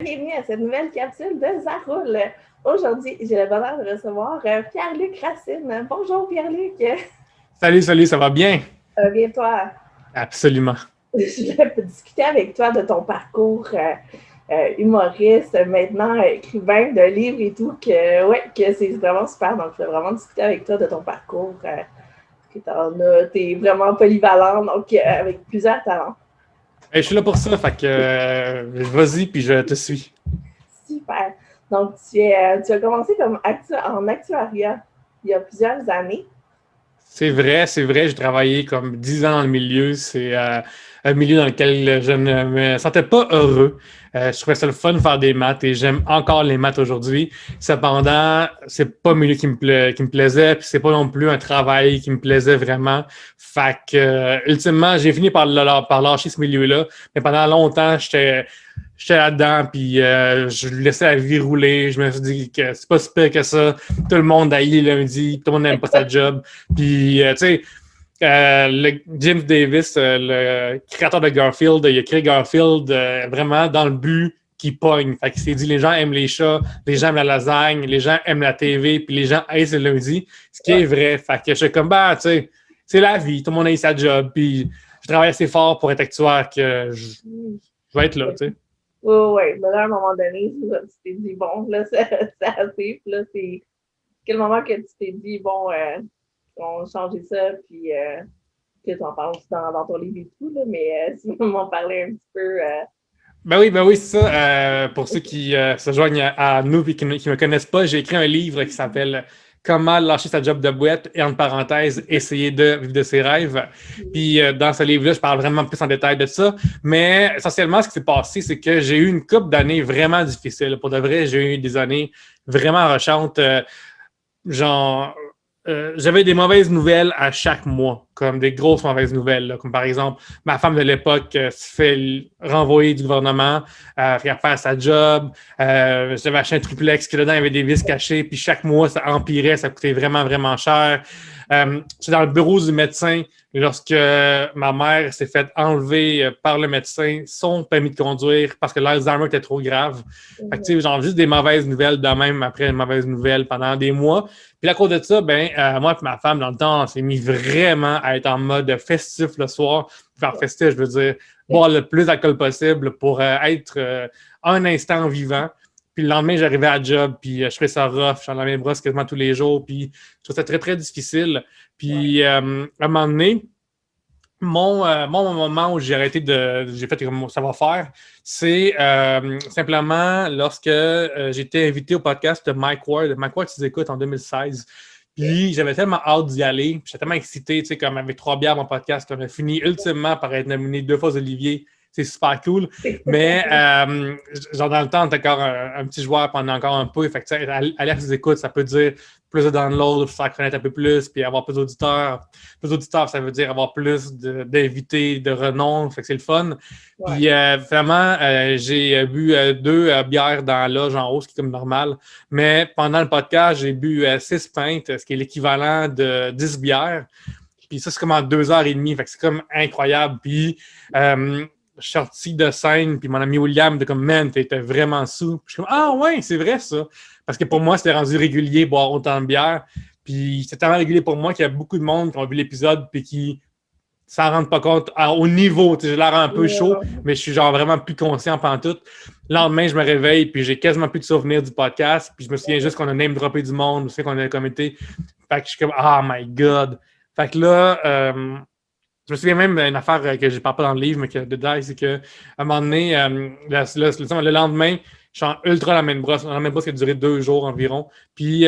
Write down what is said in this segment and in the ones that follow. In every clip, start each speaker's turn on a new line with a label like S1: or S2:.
S1: bienvenue à cette nouvelle capsule de Ça roule. Aujourd'hui, j'ai le bonheur de recevoir Pierre-Luc Racine. Bonjour Pierre-Luc.
S2: Salut, ça va bien?
S1: Bien toi.
S2: Absolument.
S1: Je vais discuter avec toi de ton parcours humoriste, maintenant écrivain de livres et tout, que c'est vraiment super. Donc, je vais vraiment discuter avec toi de ton parcours, que t'es vraiment polyvalent, donc avec plusieurs talents.
S2: Hey, je suis là pour ça, fait que vas-y, puis je te suis.
S1: Super. Donc, tu as commencé en actuariat il y a plusieurs années.
S2: C'est vrai, j'ai travaillé comme 10 ans dans le milieu. C'est un milieu dans lequel je ne me sentais pas heureux. Je trouvais ça le fun de faire des maths et j'aime encore les maths aujourd'hui. Cependant, c'est pas un milieu qui me plaisait, puis c'est pas non plus un travail qui me plaisait vraiment. Fait que, ultimement, j'ai fini par lâcher ce milieu-là. Mais pendant longtemps, j'étais là-dedans, puis je laissais la vie rouler. Je me suis dit que c'est pas si pire que ça. Tout le monde haït le lundi, tout le monde n'aime pas sa job. Puis, tu sais, Jim Davis, le créateur de Garfield, il a créé Garfield vraiment dans le but qu'il pogne. Fait qu'il s'est dit, les gens aiment les chats, les gens aiment la lasagne, les gens aiment la TV, puis les gens haïssent le lundi. Ce qui est vrai. Fait que je suis comme, bah, tu sais, c'est la vie. Tout le monde haït sa job. Puis, je travaille assez fort pour être actuaire que je vais être là, tu sais.
S1: Oui. Mais là, à un moment donné, tu t'es dit, bon, là, c'est assez. Puis là, c'est quel moment que tu t'es dit, bon, on va changer ça, puis que tu en parles aussi dans ton livre et tout, là, mais si tu m'en parlais un petit peu.
S2: Ben oui, c'est ça. Pour ceux qui se joignent à nous et qui ne me connaissent pas, j'ai écrit un livre qui s'appelle Comment lâcher sa job de boîte et, entre parenthèses, essayer de vivre de ses rêves. Puis dans ce livre-là, je parle vraiment plus en détail de ça. Mais essentiellement, ce qui s'est passé, c'est que j'ai eu une couple d'années vraiment difficiles. Pour de vrai, j'ai eu des années vraiment rochantes. Genre, j'avais des mauvaises nouvelles à chaque mois, comme des grosses mauvaises nouvelles, là, comme par exemple, ma femme de l'époque se fait renvoyer du gouvernement, faire faire sa job, j'avais acheté un triplex qui dedans il y avait des vis cachées, puis chaque mois ça empirait, ça coûtait vraiment, vraiment cher. J'étais dans le bureau du médecin lorsque ma mère s'est fait enlever par le médecin son permis de conduire parce que l'Alzheimer était trop grave. Fait que, tu sais, genre juste des mauvaises nouvelles de même après une mauvaise nouvelle pendant des mois. Puis à cause de ça, moi et ma femme, dans le temps, on s'est mis vraiment à être en mode festif le soir. Faire festif, je veux dire, boire le plus d'alcool possible pour être un instant vivant. Puis le lendemain, j'arrivais à la job, puis je faisais ça rough, je suis dans la même brosse quasiment tous les jours, puis je trouvais ça très, très difficile. Puis à un moment donné, mon moment où j'ai arrêté j'ai fait comme ça va faire, c'est simplement lorsque j'ai été invité au podcast de Mike Ward. Mike Ward, tu écoutes en 2016. Puis j'avais tellement hâte d'y aller. J'étais tellement excité, tu sais, comme avec 3 bières, mon podcast, on a fini ultimement par être nominé 2 fois aux Olivier. C'est super cool. Mais genre dans le temps, on était encore un petit joueur pendant encore un peu. Fait que tu sais, aller à ses écoutes, ça peut dire plus de downloads, faire connaître un peu plus, puis avoir plus d'auditeurs. Plus d'auditeurs, ça veut dire avoir plus d'invités de renom. Fait que c'est le fun.
S1: Ouais.
S2: Puis vraiment, j'ai bu 2 bières dans la loge en haut, ce qui est comme normal. Mais pendant le podcast, j'ai bu 6 pintes, ce qui est l'équivalent de 10 bières. Puis ça, c'est comme en 2 heures et demie. Fait que c'est comme incroyable. Puis je suis sorti de scène, puis mon ami William était comme, man, t'étais vraiment sous. Puis je suis comme, ah ouais, c'est vrai ça. Parce que pour moi, c'était rendu régulier boire autant de bière. Puis c'était tellement régulier pour moi qu'il y a beaucoup de monde qui ont vu l'épisode puis qui s'en rendent pas compte au niveau. J'ai l'air un peu chaud, mais je suis genre vraiment plus conscient pendant tout. Le lendemain, je me réveille, puis j'ai quasiment plus de souvenirs du podcast. Puis je me souviens juste qu'on a name droppé du monde, je me souviens qu'on a comité. Fait que je suis comme, oh my God. Fait que là, je me souviens même d'une affaire que je ne parle pas dans le livre, mais que détail, c'est qu'à un moment donné, le lendemain, je suis en ultra la même brosse. La même brosse qui a duré 2 jours environ. Puis, je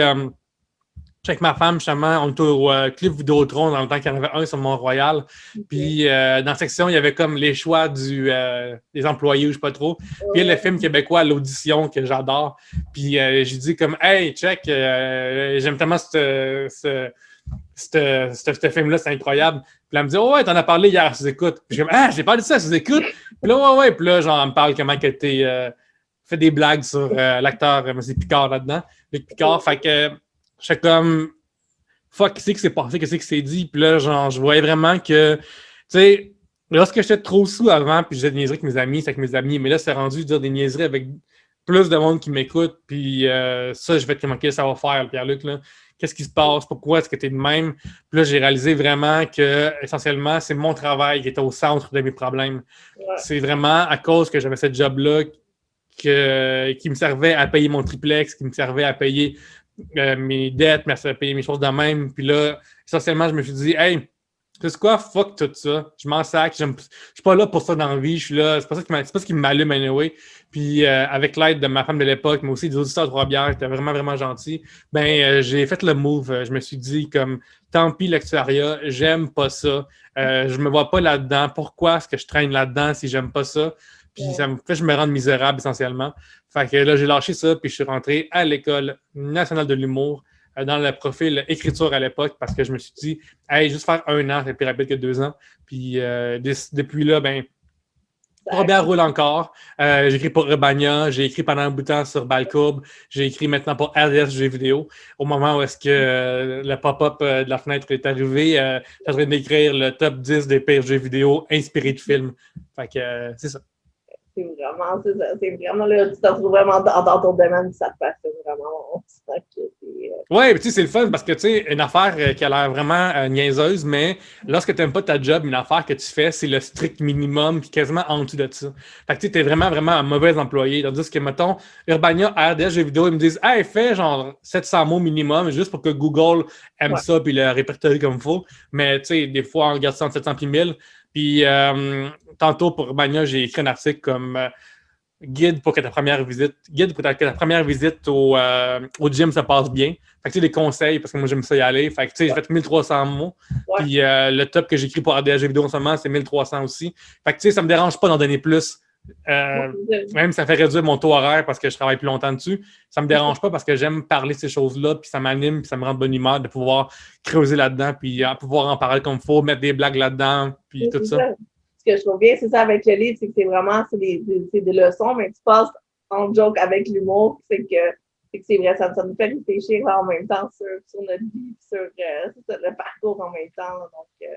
S2: suis avec ma femme, justement, on était au Clip Vidéotron dans le temps qu'il y en avait un sur Mont-Royal. Puis, dans la section, il y avait comme les choix des employés, ou je ne sais pas trop. Puis, il y a le film québécois, l'audition, que j'adore. Puis, j'ai dit comme, hey, check, j'aime tellement ce film-là, c'est incroyable. Puis elle me dit, oh ouais, t'en as parlé hier à sous-écoute. Puis je suis comme, ah, j'ai parlé de ça à sous-écoute. Puis là, ouais. Puis là, genre, elle me parle comment que t'es fait des blagues sur l'acteur, c'est Picard là-dedans. Luc Picard. Fait que je suis comme, fuck, qu'est-ce qui s'est passé, qu'est-ce qui s'est dit. Puis là, genre, je voyais vraiment que, tu sais, lorsque j'étais trop sous avant, puis je disais des niaiseries avec mes amis, c'est avec mes amis, mais là, c'est rendu dire des niaiseries avec plus de monde qui m'écoute, puis ça, je vais te manquer, ça va faire, Pierre-Luc, là. Qu'est-ce qui se passe? Pourquoi est-ce que tu es de même? Puis là, j'ai réalisé vraiment que, essentiellement, c'est mon travail qui était au centre de mes problèmes.
S1: Ouais.
S2: C'est vraiment à cause que j'avais ce job-là qui me servait à payer mon triplex, qui me servait à payer mes dettes, mais à payer mes choses de même. Puis là, essentiellement, je me suis dit, hey, c'est quoi, fuck tout ça. Je m'en sac. Je suis pas là pour ça dans la vie. Je suis là. C'est pas ça qui m'allume anyway. Puis avec l'aide de ma femme de l'époque, mais aussi des auditeurs de Trois-Bières, qui étaient vraiment, vraiment gentils, j'ai fait le move. Je me suis dit comme tant pis l'actuariat, j'aime pas ça. Je me vois pas là-dedans. Pourquoi est-ce que je traîne là-dedans si j'aime pas ça? Puis ça me fait que je me rende misérable essentiellement. Fait que là, j'ai lâché ça, puis je suis rentré à l'École nationale de l'humour dans le profil écriture à l'époque parce que je me suis dit, hey, juste faire 1 an, c'est plus rapide que 2 ans. Puis depuis là, Robert roule encore. J'ai écrit pour Urbania, j'ai écrit pendant un bout de temps sur Balcourbe, j'ai écrit maintenant pour RDS Jeux vidéo. Au moment où est-ce que le pop-up de la fenêtre est arrivé, j'ai en train d'écrire le top 10 des pires jeux vidéo inspirés de films. Fait que c'est ça.
S1: C'est vraiment là, tu te retrouves vraiment dans ton domaine, ça te passionne vraiment. On sent que c'est.
S2: Ouais, tu sais, c'est le fun parce que, tu sais, une affaire qui a l'air vraiment niaiseuse, mais lorsque tu n'aimes pas ta job, une affaire que tu fais, c'est le strict minimum, puis quasiment en dessous de ça. Fait que, tu sais, t'es vraiment, vraiment un mauvais employé. Tandis que, mettons, Urbania, RDS, jeux vidéo, ils me disent, hey, fais genre 700 mots minimum, juste pour que Google aime ça, puis le répertorie comme il faut. Mais, tu sais, des fois, on regarde ça entre 700 puis 1000. Puis, tantôt, pour Urbania, j'ai écrit un article comme guide pour que ta première visite au gym se passe bien. Fait que tu sais, des conseils, parce que moi j'aime ça y aller. Fait que tu sais, j'ai fait 1300 mots.
S1: Ouais.
S2: Puis le top que j'écris pour RDH vidéo en ce moment, c'est 1300 aussi. Fait que tu sais, ça me dérange pas d'en donner plus. Même ça fait réduire mon taux horaire parce que je travaille plus longtemps dessus. Ça me dérange pas parce que j'aime parler de ces choses-là, puis ça m'anime, puis ça me rend de bonne humeur de pouvoir creuser là-dedans, puis pouvoir en parler comme il faut, mettre des blagues là-dedans, puis tout ça.
S1: Ce que je trouve bien, c'est ça avec le livre, c'est que c'est vraiment des leçons, mais tu passes en joke avec l'humour, c'est que c'est vrai, ça nous fait réfléchir en même temps sur notre vie, sur le parcours en même temps. Donc,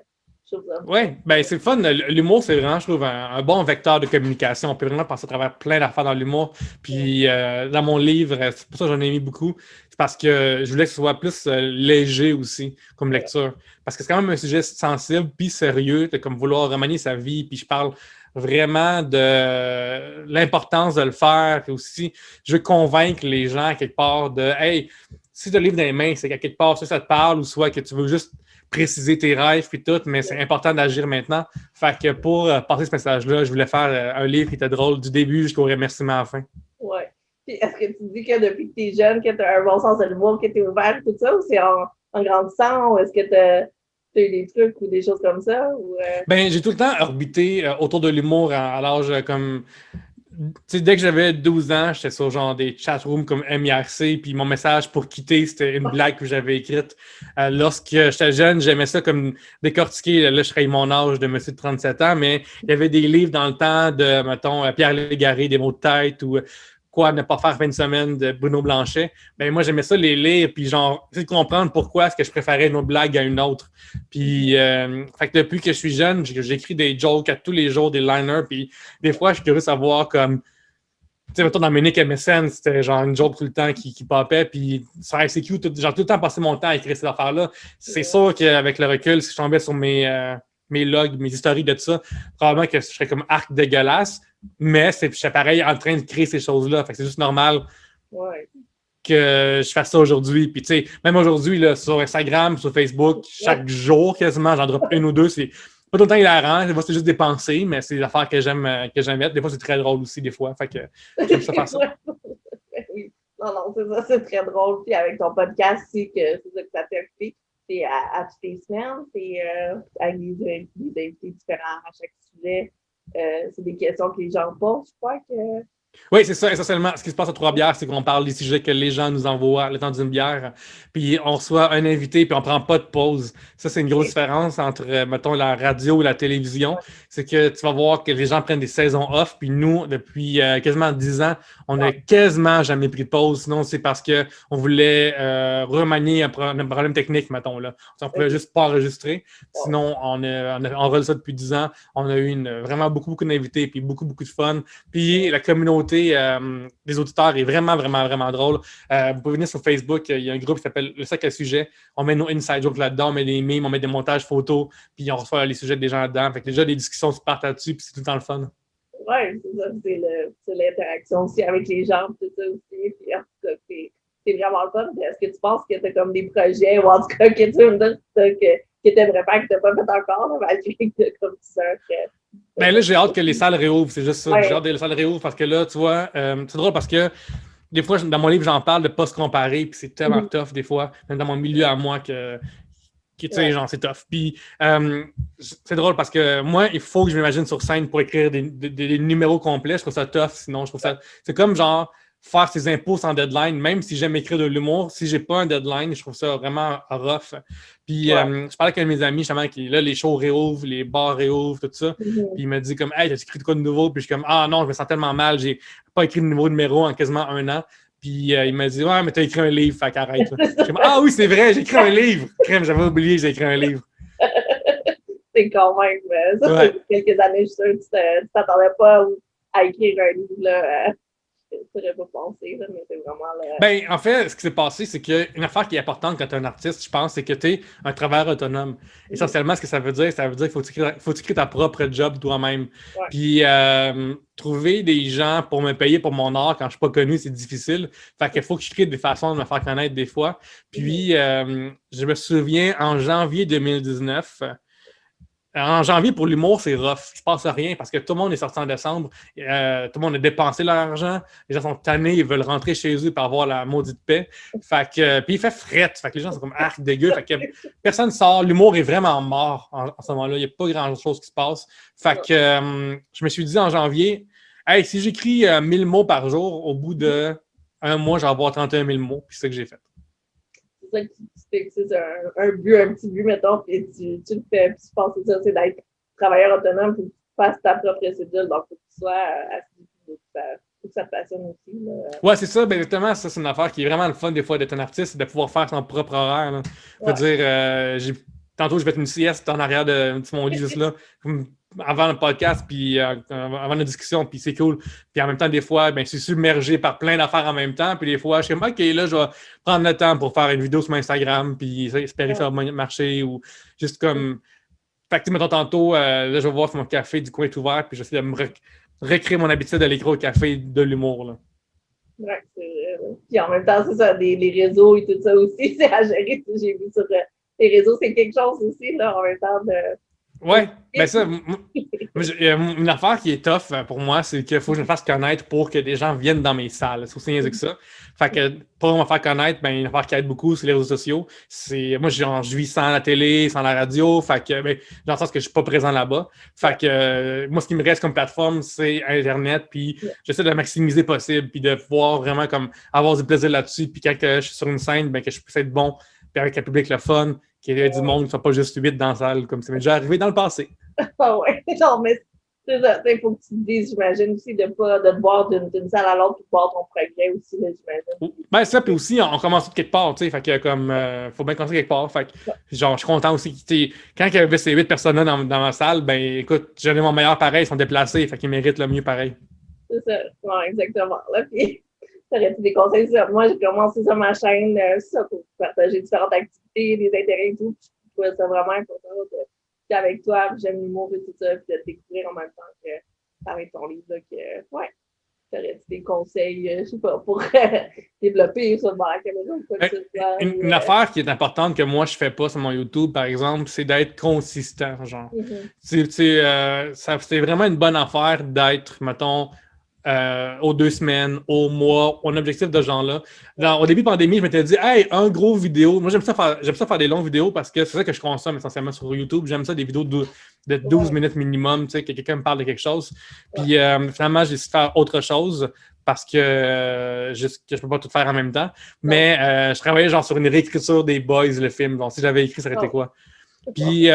S1: je trouve ça.
S2: Oui, c'est le fun. L'humour, c'est vraiment, je trouve, un bon vecteur de communication. On peut vraiment passer à travers plein d'affaires dans l'humour. Puis, dans mon livre, c'est pour ça que j'en ai mis beaucoup. C'est parce que je voulais que ce soit plus léger aussi comme lecture. Parce que c'est quand même un sujet sensible puis sérieux, de comme vouloir remanier sa vie. Puis, je parle vraiment de l'importance de le faire. Puis aussi, je veux convaincre les gens quelque part de hey, si tu as le livre dans les mains, c'est qu'à quelque part, soit ça te parle ou soit que tu veux juste préciser tes rêves et tout, mais c'est important d'agir maintenant. Fait que pour passer ce message-là, je voulais faire un livre qui était drôle du début jusqu'au remerciement à la fin.
S1: Ouais. Puis est-ce que tu dis que depuis que tu es jeune, que tu as un bon sens de l'humour, que tu es ouvert, tout ça, ou c'est en grandissant, ou est-ce que tu as eu des trucs ou des choses comme ça? Ou,
S2: j'ai tout le temps orbité autour de l'humour à l'âge comme. Tu sais, dès que j'avais 12 ans, j'étais sur genre des chatrooms comme MIRC, puis mon message pour quitter, c'était une blague que j'avais écrite. Lorsque j'étais jeune, j'aimais ça comme décortiquer, là, je serais mon âge de monsieur de 37 ans, mais il y avait des livres dans le temps de, mettons, Pierre Légaré, des mots de tête, ou quoi, ne pas faire 20 semaines de Bruno Blanchet. Moi, j'aimais ça les lire, puis genre, essayer de comprendre pourquoi est-ce que je préférais une autre blague à une autre. Puis, fait que depuis que je suis jeune, j'écris des jokes à tous les jours, des liners, puis des fois, je suis curieux de savoir comme, tu sais, mettons, dans Ménic MSN, c'était genre une joke tout le temps qui popait, puis sur ICQ, genre tout le temps passer mon temps à écrire ces affaires-là. C'est sûr qu'avec le recul, si je tombais sur mes logs, mes historiques de tout ça, probablement que je serais comme arc dégueulasse, mais je suis pareil en train de créer ces choses-là. Fait que c'est juste normal que je fasse ça aujourd'hui. Puis, tu sais, même aujourd'hui, là, sur Instagram, sur Facebook, chaque jour quasiment, j'en drop une ou deux. C'est pas tout le temps hilarant. Des fois, c'est juste des pensées, mais c'est des affaires que j'aime mettre. Des fois, c'est très drôle aussi, des fois. Fait que j'aime ça faire ça.
S1: Oui. Non, c'est ça, c'est très drôle. Puis avec ton podcast, c'est ça que ça fait occupé. C'est à toutes les semaines, c'est avec des invités différents à chaque sujet. C'est des questions que les gens posent, je crois que.
S2: Oui, c'est ça, essentiellement. Ce qui se passe à Trois-Bières, c'est qu'on parle des sujets que les gens nous envoient le temps d'une bière. Puis on reçoit un invité, puis on prend pas de pause. Ça, c'est une grosse différence entre, mettons, la radio et la télévision. C'est que tu vas voir que les gens prennent des saisons off, puis nous, depuis quasiment 10 ans, on n'a quasiment jamais pris de pause. Sinon, c'est parce qu'on voulait remanier un problème technique, mettons. Là. On ne pouvait juste pas enregistrer. Sinon, on enregistre ça depuis 10 ans. On a eu vraiment beaucoup d'invités, puis beaucoup de fun. Puis la communauté communauté des auditeurs est vraiment, vraiment, vraiment drôle. Vous pouvez venir sur Facebook, il y a un groupe qui s'appelle Le Sac à Sujets. On met nos inside jokes là-dedans, on met des memes, on met des montages photos, puis on reçoit les sujets des gens là-dedans. Fait que déjà, des discussions se partent là-dessus, puis c'est tout le temps le fun.
S1: Oui, c'est ça. C'est l'interaction aussi avec les gens, tout ça aussi. Puis en tout cas, c'est vraiment le fun. Est-ce que tu penses que tu as comme des projets, ou en tout cas, que tu veux me dire que tu aimerais faire, que tu n'as pas fait encore, là, malgré que tu as comme ça?
S2: Ben là, j'ai hâte que les salles réouvrent, c'est juste ça.
S1: Ouais.
S2: J'ai hâte que les salles réouvrent parce que là, tu vois, c'est drôle parce que des fois, dans mon livre, j'en parle de ne pas se comparer, puis c'est tellement tough des fois, même dans mon milieu à moi, que tu sais, genre, c'est tough. Puis c'est drôle parce que moi, il faut que je m'imagine sur scène pour écrire des numéros complets. Je trouve ça tough, sinon je trouve ça. C'est comme genre faire ses impôts sans deadline, même si j'aime écrire de l'humour, si j'ai pas un deadline, je trouve ça vraiment rough. Puis je parlais avec un de mes amis, justement, qui là, les shows réouvrent, les bars réouvrent, tout ça. Puis il m'a dit comme hey, t'as écrit de quoi de nouveau? Puis je suis comme ah non, je me sens tellement mal, j'ai pas écrit de nouveau numéro en quasiment 1 an. Puis il m'a dit ouais, mais t'as écrit un livre, fait qu'arrête. Ah oui, c'est vrai, j'ai écrit un livre. Crème, j'avais oublié, j'ai écrit un livre.
S1: C'est quand même. Ça, ouais. C'est quelques années, je suis sûre que tu t'attendais pas à écrire un livre, là. Je n'aurais pas pensé, là, mais c'est vraiment là.
S2: Ben, en fait, ce qui s'est passé, c'est qu'une affaire qui est importante quand tu es un artiste, je pense, c'est que tu es un travailleur autonome. Essentiellement, ce que ça veut dire qu'il faut que tu crées ta propre job toi-même. Ouais. Puis, trouver des gens pour me payer pour mon art quand je ne suis pas connu, c'est difficile. Fait qu'il faut que je crée des façons de me faire connaître des fois. Puis, je me souviens, en janvier 2019, en janvier, pour l'humour, c'est rough. Il ne se passe rien parce que tout le monde est sorti en décembre. Tout le monde a dépensé leur argent. Les gens sont tannés, ils veulent rentrer chez eux pour avoir la maudite paix. Fait que, puis il fait frette. Fait que les gens sont comme arc dégueu. Fait que personne ne sort. L'humour est vraiment mort en ce moment-là. Il n'y a pas grand-chose qui se passe. Fait que je me suis dit en janvier, hey, si j'écris 1000 mots par jour, au bout d'un mois, je vais avoir 31 000 mots. Puis c'est ça que j'ai fait.
S1: C'est ça que tu fixes un petit but, mettons, puis tu le fais, puis tu penses que ça, c'est d'être travailleur autonome, puis que tu fasses ta propre cédule, donc il faut que tu sois assez, faut que ça te passionne aussi. Là.
S2: Ouais, c'est ça, ben exactement, ça c'est une affaire qui est vraiment le fun des fois d'être un artiste, c'est de pouvoir faire son propre horaire. Là. Je veux dire, tantôt je vais être une sieste en arrière de mon lit juste là, avant le podcast, puis avant la discussion, puis c'est cool. Puis en même temps, des fois, ben, je suis submergé par plein d'affaires en même temps, puis des fois, je suis comme, OK, là, je vais prendre le temps pour faire une vidéo sur Instagram, puis espérer que ça va marcher, ou juste comme... Fait que, mettons, tantôt, là, je vais voir si mon café du coin est ouvert, puis j'essaie de me recréer mon habitude d'aller écrire au café de l'humour, là.
S1: Ouais, c'est vrai. Puis en même temps, c'est ça, les réseaux et tout ça aussi, c'est à gérer. J'ai vu sur les réseaux, c'est quelque chose aussi, là, en même temps de...
S2: Ouais, ben ça, une affaire qui est tough pour moi, c'est qu'il faut que je me fasse connaître pour que des gens viennent dans mes salles. C'est aussi niaiseux que ça. Fait que pour me faire connaître, ben, une affaire qui aide beaucoup, c'est les réseaux sociaux. Moi, je vis sans la télé, sans la radio. Fait que, ben, dans le sens que je suis pas présent là-bas. Fait que, moi, ce qui me reste comme plateforme, c'est Internet. Puis j'essaie de maximiser possible. Puis de pouvoir vraiment comme avoir du plaisir là-dessus. Puis quand je suis sur une scène, ben, que je puisse être bon. Puis avec le public, le fun. Qu'il y ait du monde qui ne soit pas juste 8 dans la salle, comme ça m'est déjà arrivé dans le passé.
S1: Ah ouais, non, mais c'est ça. Il faut que tu te dises, j'imagine, aussi, de te boire d'une salle à l'autre, puis de boire ton progrès aussi, là, j'imagine.
S2: Ben, ça, puis aussi, on commence tout quelque part, tu sais. Fait que, comme, faut bien commencer quelque part. Fait que, genre, je suis content aussi. Quand il y avait ces 8 personnes-là dans ma salle, ben, écoute, j'en ai mon meilleur pareil, ils sont déplacés, fait qu'ils méritent le mieux pareil.
S1: C'est ça, ouais, exactement. Là, puis, t'aurais-tu des conseils sur ça? Moi, j'ai commencé sur ma chaîne, ça, pour partager différentes activités, des intérêts et tout. Je trouvais ça vraiment important de avec toi, j'aime l'humour et tout ça, puis de te découvrir en même temps que avec ton livre, là, que, ouais, t'aurais-tu des conseils, je sais pas, pour développer ça devant la caméra ou quoi que ce soit?
S2: Une affaire qui est importante que moi, je fais pas sur mon YouTube, par exemple, c'est d'être consistant, genre. C'est vraiment une bonne affaire d'être, mettons, aux 2 semaines, au mois, un objectif de ce genre-là. Au début de la pandémie, je m'étais dit, hey, un gros vidéo. Moi, j'aime ça faire des longues vidéos parce que c'est ça que je consomme essentiellement sur YouTube. J'aime ça, des vidéos de 12 minutes minimum, tu sais, que quelqu'un me parle de quelque chose. Puis finalement, j'ai décidé de faire autre chose parce que je peux pas tout faire en même temps. Mais je travaillais genre sur une réécriture des Boys, le film. Donc, si j'avais écrit, ça aurait été quoi? Puis,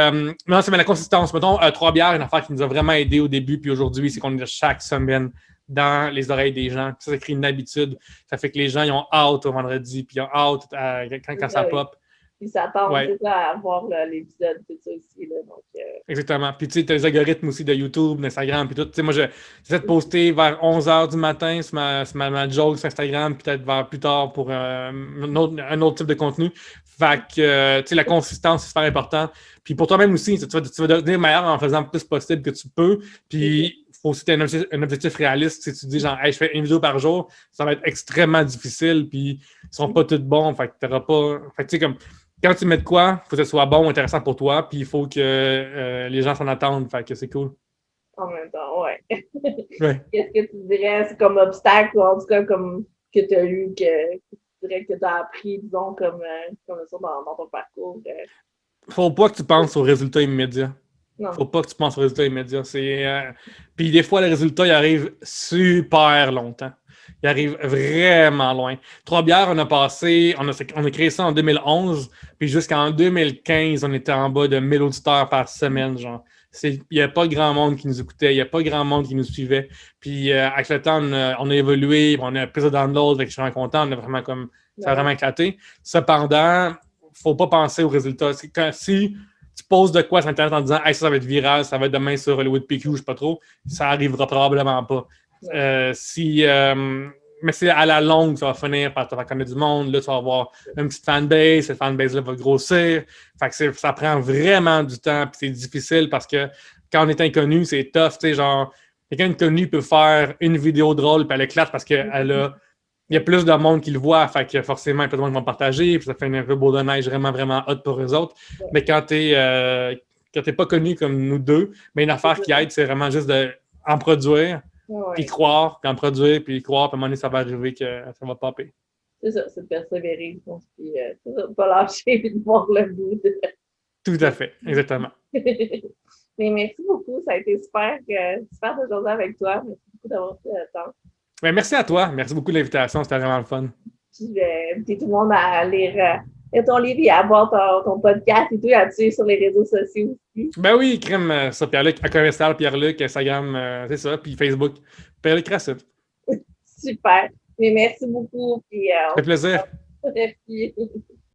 S2: non, c'est la consistance. Mettons, 3 bières, une affaire qui nous a vraiment aidé au début, puis aujourd'hui, c'est qu'on est chaque semaine dans les oreilles des gens. Puis ça crée une habitude. Ça fait que les gens, ils ont hâte au vendredi, puis ils ont hâte quand ça pop.
S1: ils s'attendent
S2: Ouais.
S1: à voir l'épisode, tout ça aussi. Là, donc,
S2: Exactement. Puis tu sais, tu as les algorithmes aussi de YouTube, d'Instagram, puis tout. Tu sais, moi, j'essaie de poster vers 11 h du matin sur ma joke sur Instagram, peut-être vers plus tard pour un autre type de contenu. Fait que, tu sais, la consistance, c'est super important. Puis pour toi-même aussi, tu vas devenir meilleur en faisant le plus possible que tu peux. Puis il faut aussi que tu aies un objectif réaliste. Si tu dis, genre, hey, je fais une vidéo par jour, ça va être extrêmement difficile, puis ils seront pas tous bons. Fait que tu n'auras pas. Fait que, tu sais, comme quand tu mets de quoi, il faut que ce soit bon, intéressant pour toi, puis il faut que les gens s'en attendent. Fait que c'est cool.
S1: en même temps, ouais.
S2: Ouais.
S1: Qu'est-ce que tu dirais, c'est comme obstacle, ou en tout cas, comme que tu as eu, que tu dirais que tu as appris, disons, comme ça dans ton parcours?
S2: Faut pas que tu penses aux résultats immédiats.
S1: Non.
S2: Faut pas que tu penses aux résultats immédiats. Puis des fois, les résultats, ils arrivent super longtemps. Ils arrivent vraiment loin. Trois-Bières, on a créé ça en 2011, puis jusqu'en 2015, on était en bas de 1000 auditeurs par semaine, genre. Il n'y a pas grand monde qui nous écoutait, il n'y a pas grand monde qui nous suivait. Puis avec le temps, on a évolué, on a plus de downloads, je suis vraiment content, on a vraiment ça a vraiment éclaté. Cependant, faut pas penser aux résultats. Si tu poses de quoi sur Internet en disant hey, ça va être viral, ça va être demain sur Hollywood PQ, je sais pas trop, ça arrivera probablement pas. Mais c'est à la longue, ça va finir par te faire connaître du monde. Là, tu vas avoir une petite fanbase. Cette fanbase-là va grossir. Fait que ça prend vraiment du temps. Puis c'est difficile parce que quand on est inconnu, c'est tough. Tu sais, genre, quelqu'un inconnu peut faire une vidéo drôle puis elle éclate parce qu'il y a plus de monde qui le voit. Fait que forcément, il y a plus de monde qui vont partager. Puis ça fait un peu beau de neige vraiment, vraiment hot pour eux autres. Mais quand t'es pas connu comme nous deux, mais une affaire qui aide, c'est vraiment juste en produire. Puis croire, puis en produire, puis croire, puis à un moment donné, ça va arriver que ça va popper.
S1: C'est ça, c'est de persévérer, je pense, puis c'est ça, de pas lâcher, puis de voir le bout.
S2: Tout à fait, exactement.
S1: Mais merci beaucoup, ça a été super, super de jaser avec toi. Merci beaucoup d'avoir pris le temps.
S2: Mais merci à toi, merci beaucoup de l'invitation, c'était vraiment le fun.
S1: Puis je vais inviter tout le monde à lire ton livre et à voir ton podcast et tout, à te suivre sur les réseaux sociaux aussi.
S2: Ben oui, crème, ça, Pierre-Luc, à commercial, Pierre-Luc, Instagram, c'est ça, puis Facebook, Pierre-Luc Racine.
S1: Super. Mais merci beaucoup. Puis,
S2: Ça fait plaisir.
S1: Merci.